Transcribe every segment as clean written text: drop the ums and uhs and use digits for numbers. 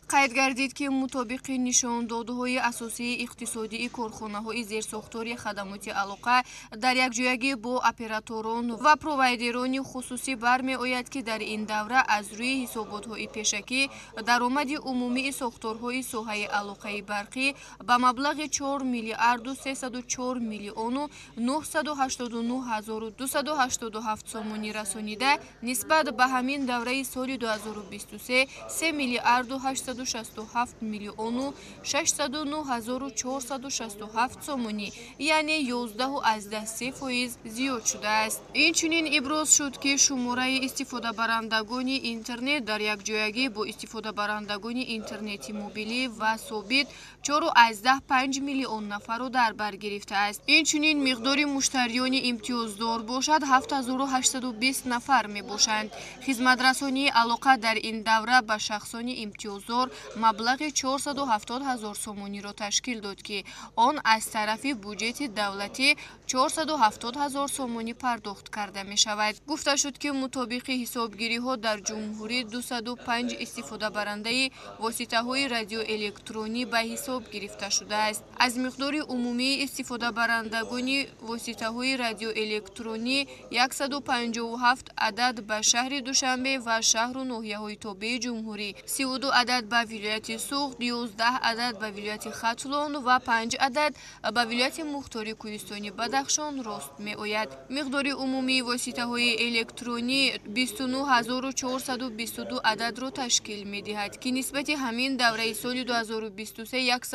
قید گردید که مطابق نشاندادهای اساسی اقتصادی کارخانه‌های زیرساختاری خدمات علاقه در یکجایی با اپراتوران و پرووایدران خصوصی برمی‌آید که در این دوره از روی حسابات‌های پیشکی درآمد عمومی ساختارهای ساحه علاقه برقی به مبلغ 4 میلیارد و 304 میلیون و 989 هزار و 287 سومانی رسانیده، نسبت به همین دوره سال 2023 3 میلیارد و 867 میلیون و 609 هزار و 467 سومانی، یعنی 11.3% زیاد شده است. اینچنین ابراز شد که شماره استفاده برندگان اینترنت در یکجایگی با استفاده برندگان اینترنتی موبیلی و ثابت 4.5 میلیون نفر را در بر گرفته است. اینچنین مقدار مشتریان امتیازدار باشد 7820 نفر می باشند. خدمترسانی علاقه در این دوره به شخصان امتیازدار مبلغ 470 هزار سومانی را تشکیل داد که آن از طرف بودجت دولتی 470 هزار سومانی پرداخت کرده می شود. گفته شد که مطابق حسابگیری ها در جمهوری 205 استفاده برنده واسطه های رادیو الکترونی به حساب گرفته شده است. از مقدار عمومی استفاده برندگان واسطه های رادیو الکترونی 157 عدد به شهر دوشنبه و شهر و ناحیه های تابع جمهوری، 32 عدد به ولایت سوخت، 11 عدد به ولایت ختلان و 5 عدد به ولایت مختار کوهستانی بدخشان راست می آید. مقدار عمومی واسطه های الکترونی 29422 عدد را تشکیل می دهد که نسبت همین دوره سال 2023 111%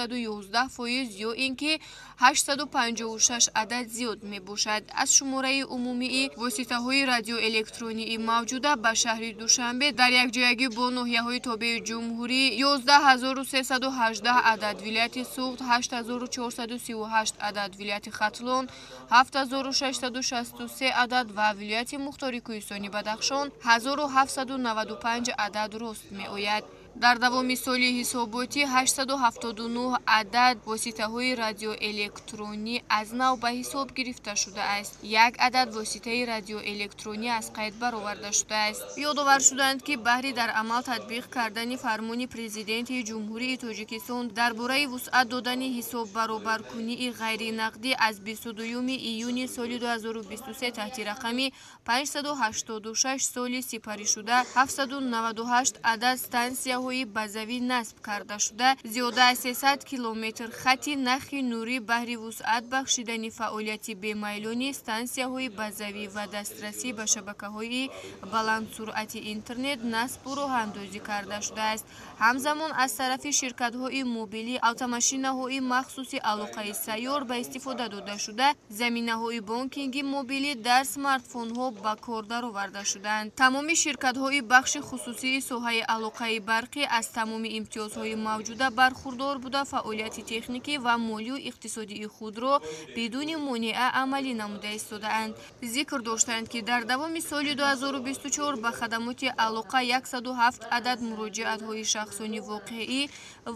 یا اینکه 856 عدد زیاد می باشد. از شماره عمومی واسطه های رادیو الکترونی موجوده به شهر دوشنبه در یکجایگی با ناحیه های تابع جمهوری 11318 عدد، ولایت سوخت 8438 عدد، ولایت ختلان 7663 عدد و ولایت مختار کوهستانی بدخشان 1795 عدد راست می آید. در دوام سال حساباتی 879 عدد واسطه های رادیو الکترونی از نو به حساب گرفته شده است. یک عدد واسطه رادیو الکترونی از قید برآورده شده است. یادآور شدند که بهر در عمل تطبیق کردن فرمان پرزیدنت جمهوری تاجیکستان درباره وسعت دادن حساب برابرکنی غیر نقدی از 22 ایون سال 2023 تحت رقم 586 سال سپری شده 798 عدد استانسیه های بازوی نصب کرده شده، زیاده از 300 کیلومتر خط نخ نوری بهر وسعت بخشیدن فعالیت بیمیلانی استانسیه های بازوی و دسترسی به شبکه های بلند سرعت اینترنت نصب و راه اندازی کرده شده است. همزمان از طرف شرکت های موبیلی اتوماشین های مخصوص علاقه سیار به استفاده داده شده، زمینه های بانکینگ موبیلی در سمارت فون ها به کار درآورده شدند. تمام شرکت های بخش خصوصی ساحه علاقه برقی از تمام امتیازهای موجوده برخوردار بوده فعالیت تکنیکی و مالی و اقتصادی خود را بدون مانع عملی نموده ایستاده‌اند. ذکر داشتند که در دوام سال 2024 به خدمات علاقه 107 عدد مراجعت های شخصانی واقعی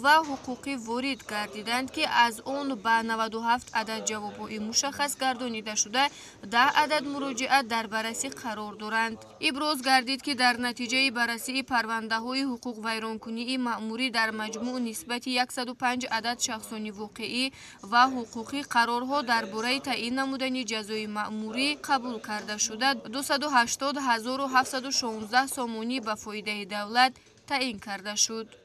و حقوقی وارد گردیدند که از آن به 97 عدد جوابهای مشخص گردانیده شده، 10 عدد مراجعت در بررسی قرار دارند. ابراز گردید که در نتیجه بررسی پرونده های حقوق ویرانکنی مأموری در مجموع نسبت 105 عدد شخصانی واقعی و حقوقی قرارها درباره تعیین نمودن جزای مأموری قبول کرده شده 280,716 سومانی به فایده دولت تعیین کرده شد.